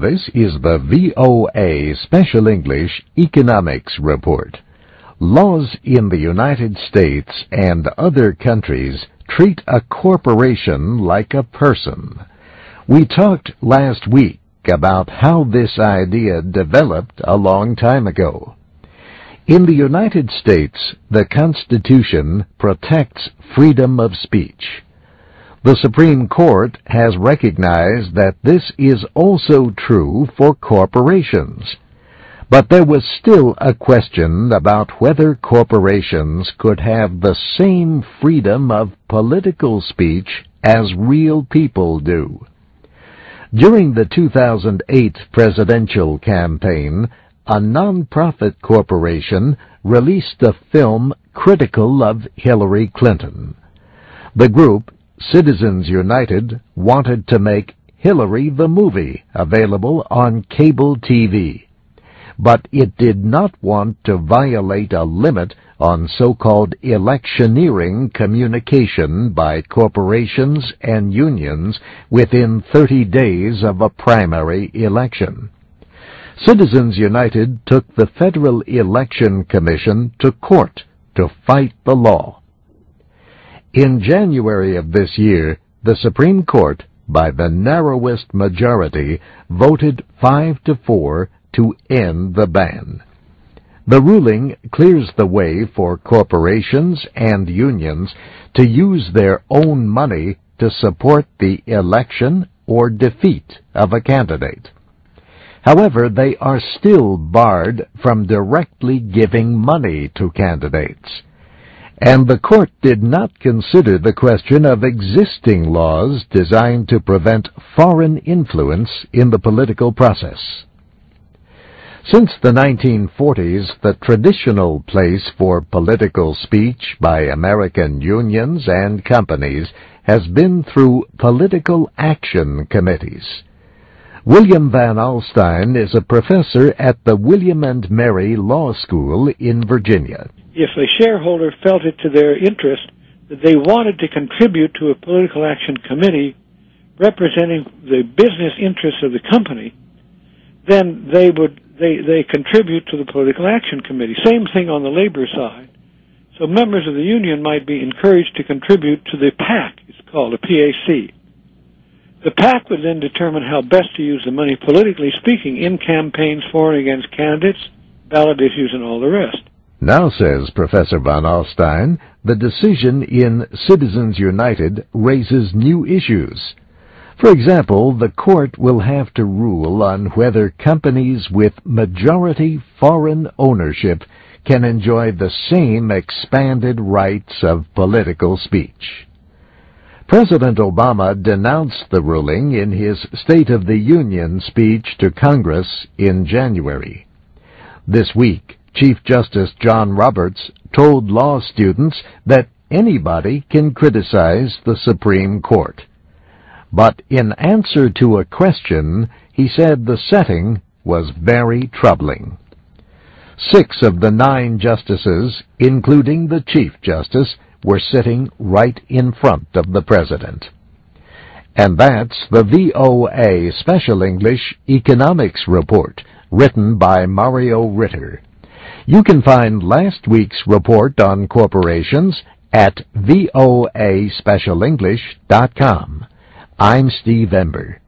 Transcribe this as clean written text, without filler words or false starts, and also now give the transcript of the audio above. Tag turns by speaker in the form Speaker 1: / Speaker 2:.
Speaker 1: This is the VOA Special English Economics Report. Laws in the United States and other countries treat a corporation like a person. We talked last week about how this idea developed a long time ago. In the United States, the Constitution protects freedom of speech. The Supreme Court has recognized that this is also true for corporations. But there was still a question about whether corporations could have the same freedom of political speech as real people do. During the 2008 presidential campaign, a non-profit corporation released a film critical of Hillary Clinton. The group, Citizens United, wanted to make Hillary the movie available on cable TV, but it did not want to violate a limit on so-called electioneering communication by corporations and unions within 30 days of a primary election. Citizens United took the Federal Election Commission to court to fight the law. In January of this year, the Supreme Court, by the narrowest majority, voted 5-4 to end the ban. The ruling clears the way for corporations and unions to use their own money to support the election or defeat of a candidate. However, they are still barred from directly giving money to candidates. And the court did not consider the question of existing laws designed to prevent foreign influence in the political process. Since the 1940s, the traditional place for political speech by American unions and companies has been through political action committees. William Van Alstyne is a professor at the William and Mary Law School in Virginia.
Speaker 2: If a shareholder felt it to their interest that they wanted to contribute to a political action committee representing the business interests of the company, then they contribute to the political action committee. Same thing on the labor side. So members of the union might be encouraged to contribute to the PAC. It's called a PAC. The PAC would then determine how best to use the money, politically speaking, in campaigns for and against candidates, ballot issues, and all the rest.
Speaker 1: Now, says Professor Van Alstyne, the decision in Citizens United raises new issues. For example, the court will have to rule on whether companies with majority foreign ownership can enjoy the same expanded rights of political speech. President Obama denounced the ruling in his State of the Union speech to Congress in January. This week, Chief Justice John Roberts told law students that anybody can criticize the Supreme Court. But in answer to a question, he said the setting was very troubling. 6 of the 9 justices, including the Chief Justice, were sitting right in front of the President. And that's the VOA Special English Economics Report, written by Mario Ritter. You can find last week's report on corporations at voaspecialenglish.com. I'm Steve Ember.